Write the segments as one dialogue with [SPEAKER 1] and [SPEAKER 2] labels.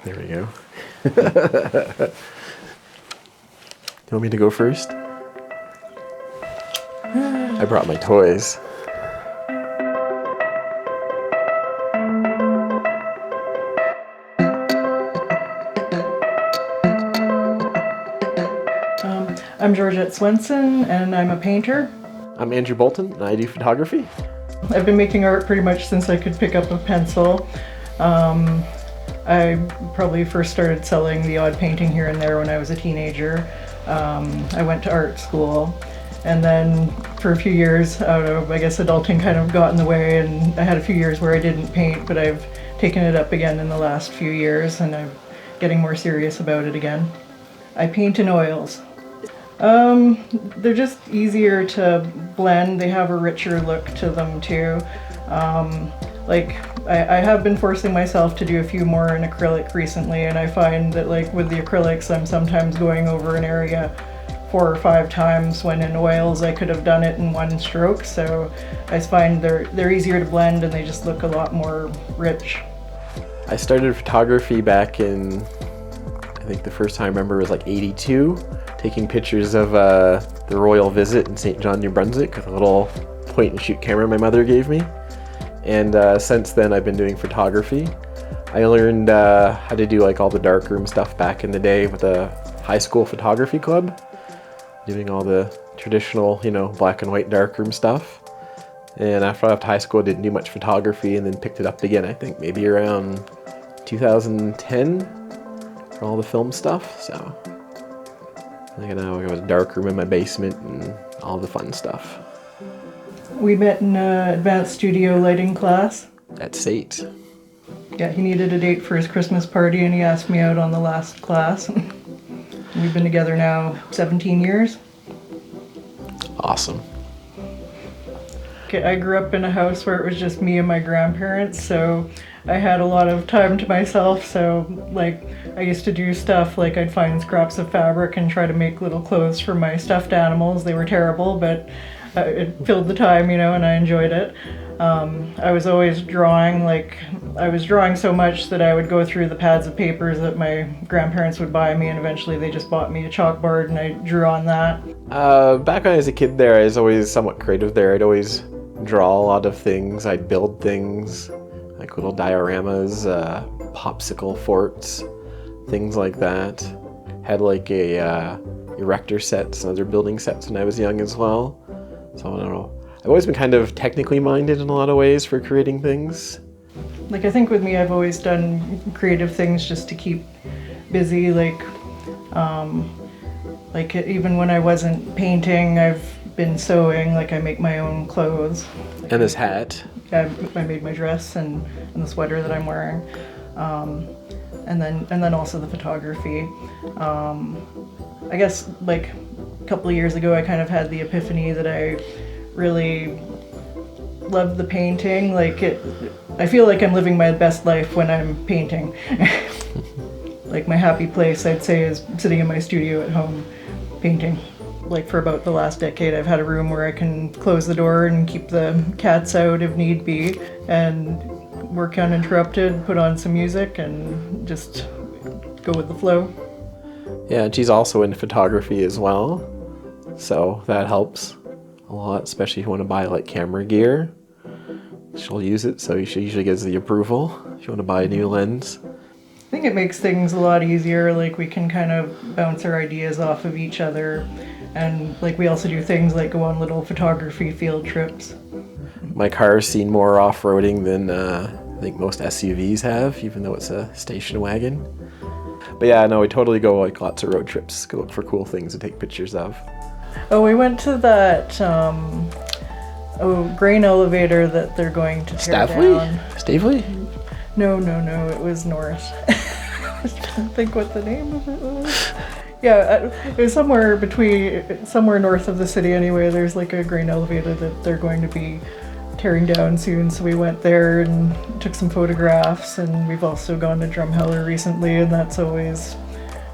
[SPEAKER 1] There we go. You want me to go first? I brought my toys.
[SPEAKER 2] I'm Georgette Swenson, and I'm a painter.
[SPEAKER 1] I'm Andrew Bolton, and I do photography.
[SPEAKER 2] I've been making art pretty much since I could pick up a pencil. I probably first started selling the odd painting here and there when I was a teenager. I went to art school, and then for a few years, I guess adulting kind of got in the way, and I had a few years where I didn't paint, but I've taken it up again in the last few years, and I'm getting more serious about it again. I paint in oils. They're just easier to blend. They have a richer look to them too. I have been forcing myself to do a few more in acrylic recently, and I find that like with the acrylics I'm sometimes going over an area 4 or 5 times when in oils I could have done it in one stroke, so I find they're easier to blend and they just look a lot more rich.
[SPEAKER 1] I started photography back in, I think the first time I remember was like 82, taking pictures of the royal visit in St. John, New Brunswick with a little point and shoot camera my mother gave me. And since then I've been doing photography. I learned how to do like all the darkroom stuff back in the day with a high school photography club, doing all the traditional, black and white darkroom stuff. And after I left high school I didn't do much photography, and then picked it up again, I think maybe around 2010 for all the film stuff. So I now got a darkroom in my basement and all the fun stuff.
[SPEAKER 2] We met in an advanced studio lighting class.
[SPEAKER 1] At SAIT.
[SPEAKER 2] Yeah, he needed a date for his Christmas party and he asked me out on the last class. We've been together now 17 years.
[SPEAKER 1] Awesome.
[SPEAKER 2] I grew up in a house where it was just me and my grandparents, so I had a lot of time to myself. So like I used to do stuff like I'd find scraps of fabric and try to make little clothes for my stuffed animals. They were terrible, but it filled the time, and I enjoyed it. I was always drawing. I was drawing so much that I would go through the pads of papers that my grandparents would buy me, and eventually they just bought me a chalkboard and I drew on that.
[SPEAKER 1] Back when I was a kid there, I was always somewhat creative there. I'd always draw a lot of things. I'd build things, like little dioramas, popsicle forts, things like that. Had like a erector sets and other building sets when I was young as well. So I don't know. I've always been kind of technically minded in a lot of ways for creating things.
[SPEAKER 2] I think with me, I've always done creative things just to keep busy. Even when I wasn't painting, I've been sewing. I make my own clothes.
[SPEAKER 1] And this hat.
[SPEAKER 2] I made my dress and the sweater that I'm wearing. And then also the photography. I guess a couple of years ago I kind of had the epiphany that I really love the painting. I feel like I'm living my best life when I'm painting. My happy place, I'd say, is sitting in my studio at home painting. For about the last decade I've had a room where I can close the door and keep the cats out if need be and work uninterrupted, put on some music and just go with the flow.
[SPEAKER 1] Yeah, and she's also into photography as well, so that helps a lot, especially if you want to buy camera gear. She'll use it, so she usually gives the approval if you want to buy a new lens.
[SPEAKER 2] I think it makes things a lot easier. We can kind of bounce our ideas off of each other, and we also do things like go on little photography field trips.
[SPEAKER 1] My car's seen more off-roading than I think most SUVs have, even though it's a station wagon. But yeah, no, we totally go lots of road trips, go look for cool things to take pictures of.
[SPEAKER 2] Oh, we went to that grain elevator that they're going to tear down.
[SPEAKER 1] Stavely?
[SPEAKER 2] No, it was north. I don't think what the name of it was. Yeah, it was somewhere north of the city anyway. There's a grain elevator that they're going to be tearing down soon, so we went there and took some photographs, and we've also gone to Drumheller recently, and that's always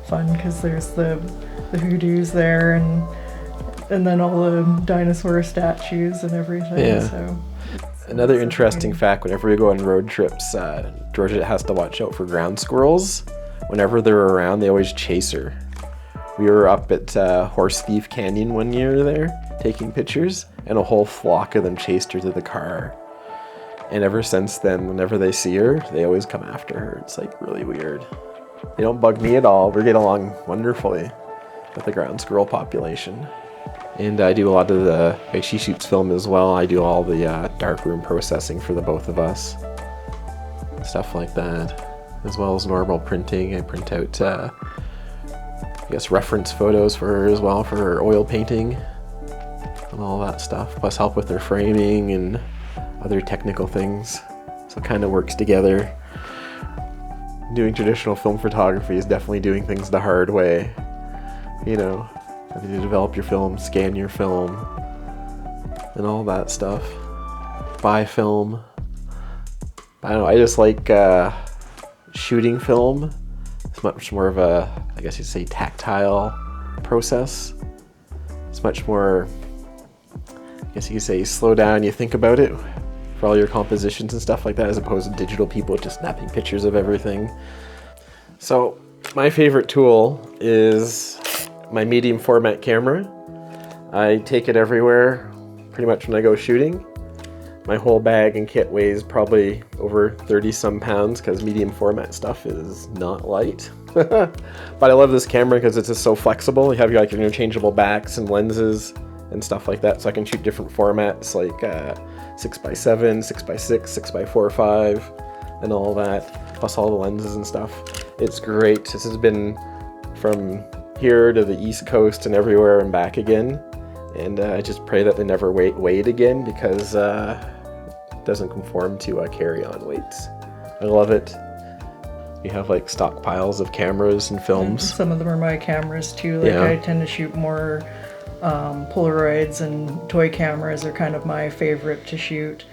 [SPEAKER 2] fun because there's the hoodoos there and then all the dinosaur statues and everything.
[SPEAKER 1] Yeah.
[SPEAKER 2] So
[SPEAKER 1] another interesting fact, whenever we go on road trips, Georgette has to watch out for ground squirrels. whenever they're around, they always chase her. We were up at Horse Thief Canyon one year there, taking pictures, and a whole flock of them chased her to the car. And ever since then, whenever they see her, they always come after her. It's like really weird. They don't bug me at all. We get along wonderfully with the ground squirrel population. And I do a lot of the, like, she shoots film as well. I do all the darkroom processing for the both of us. Stuff like that. As well as normal printing. I print out, I guess, reference photos for her as well for her oil painting. And all that stuff. Plus help with their framing and other technical things. So it kind of works together. Doing traditional film photography is definitely doing things the hard way. You know, having to develop your film, scan your film, and all that stuff. Buy film. I don't know, I just like shooting film. It's much more of a, I guess you'd say, tactile process. It's much more, I guess you could say, slow down, you think about it for all your compositions and stuff like that, as opposed to digital people just snapping pictures of everything. So my favorite tool is my medium format camera. I take it everywhere pretty much when I go shooting. My whole bag and kit weighs probably over 30 some pounds because medium format stuff is not light. But I love this camera because it's just so flexible. You have like interchangeable backs and lenses and stuff like that, so I can shoot different formats like 6x7, 6x6, 6x4, 5, and all that, plus all the lenses and stuff. It's great. This has been from here to the East Coast and everywhere and back again, and I just pray that they never weigh it again, because it doesn't conform to carry-on weights. I love it. We have like stockpiles of cameras and films.
[SPEAKER 2] And some of them are my cameras too. Like, yeah. I tend to shoot more Polaroids, and toy cameras are kind of my favorite to shoot.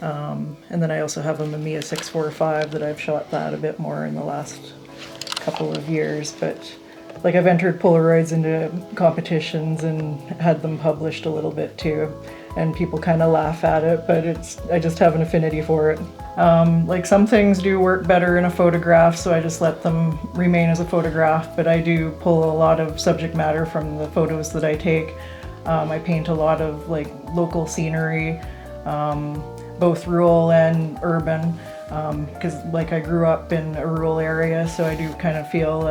[SPEAKER 2] And then I also have a Mamiya 645 that I've shot that a bit more in the last couple of years. But like, I've entered Polaroids into competitions and had them published a little bit too. And people kind of laugh at it, but I just have an affinity for it. Like, some things do work better in a photograph, so I just let them remain as a photograph, but I do pull a lot of subject matter from the photos that I take. I paint a lot of like local scenery, both rural and urban, because like I grew up in a rural area, so I do kind of feel,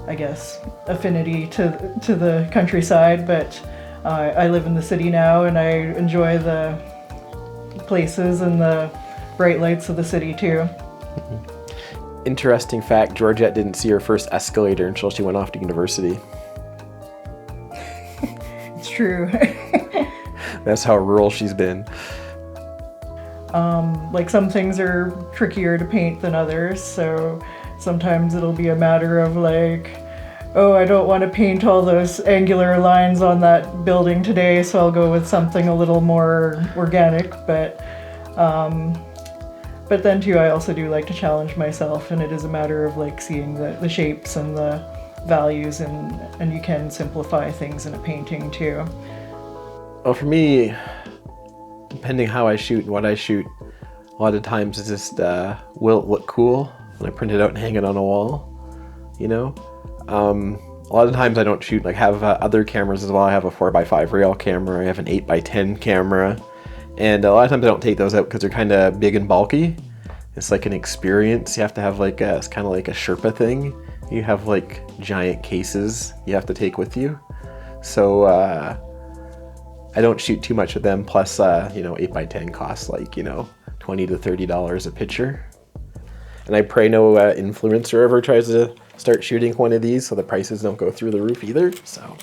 [SPEAKER 2] I guess, affinity to the countryside, but I live in the city now, and I enjoy the places and the bright lights of the city too.
[SPEAKER 1] Interesting fact, Georgette didn't see her first escalator until she went off to university.
[SPEAKER 2] It's true.
[SPEAKER 1] That's how rural she's been.
[SPEAKER 2] Like, some things are trickier to paint than others, so sometimes it'll be a matter of like, oh, I don't want to paint all those angular lines on that building today, so I'll go with something a little more organic, but then too, I also do like to challenge myself, and it is a matter of like seeing the shapes and the values, and you can simplify things in a painting too.
[SPEAKER 1] Well, for me, depending how I shoot and what I shoot, a lot of times it's just, will it look cool when I print it out and hang it on a wall, you know? A lot of times I don't shoot, like, have other cameras as well. I have a 4x5 rail camera, I have an 8x10 camera, and a lot of times I don't take those out because they're kind of big and bulky. It's like an experience. You have to have like it's kind of like a Sherpa thing. You have like giant cases you have to take with you. So I don't shoot too much of them. Plus, 8x10 costs like, $20 to $30 a picture. And I pray no influencer ever tries to start shooting one of these, so the prices don't go through the roof either. So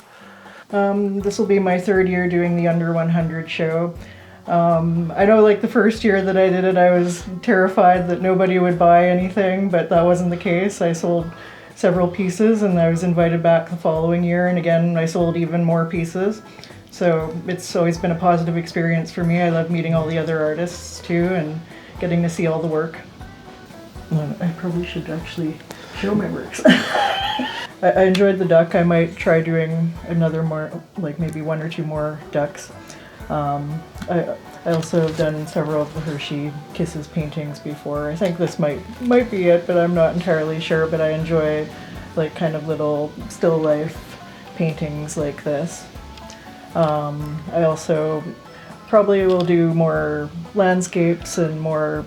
[SPEAKER 2] this will be my third year doing the Under 100 show. I know, like, the first year that I did it, I was terrified that nobody would buy anything, but that wasn't the case. I sold several pieces, and I was invited back the following year, and again, I sold even more pieces. So it's always been a positive experience for me. I love meeting all the other artists too, and getting to see all the work. I probably should actually show my works. I enjoyed the duck. I might try doing another more, like maybe one or two more ducks. I also have done several of the Hershey Kisses paintings before. I think this might be it, but I'm not entirely sure. But I enjoy like kind of little still life paintings like this. I also probably will do more landscapes and more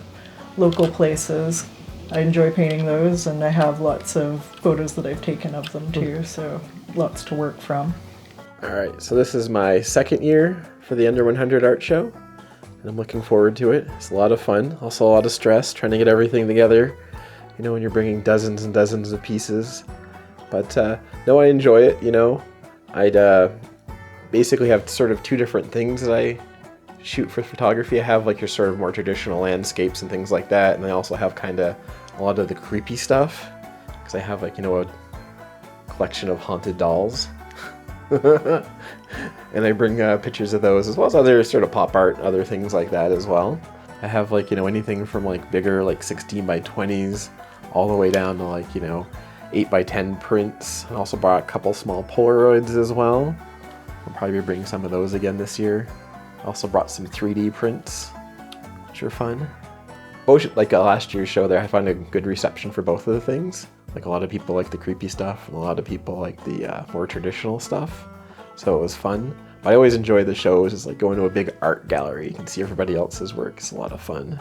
[SPEAKER 2] local places. I enjoy painting those, and I have lots of photos that I've taken of them too, so lots to work from.
[SPEAKER 1] All right, so this is my second year for the Under 100 art show, and I'm looking forward to it. It's a lot of fun, also a lot of stress trying to get everything together, you know, when you're bringing dozens and dozens of pieces. But no, I enjoy it, you know. I'd basically have sort of two different things that I shoot for photography. I have like your sort of more traditional landscapes and things like that, and I also have kind of a lot of the creepy stuff, because I have like, you know, a collection of haunted dolls. And I bring pictures of those, as well as other sort of pop art, other things like that as well. I have like, you know, anything from like bigger like 16 by 20s all the way down to like, you know, 8 by 10 prints. I also brought a couple small Polaroids as well. I'll probably be bringing some of those again this year. I also brought some 3D prints, which are fun. Both, like last year's show there, I found a good reception for both of the things. Like a lot of people like the creepy stuff, and a lot of people like the more traditional stuff. So it was fun. But I always enjoy the shows. It's like going to a big art gallery. You can see everybody else's work. It's a lot of fun.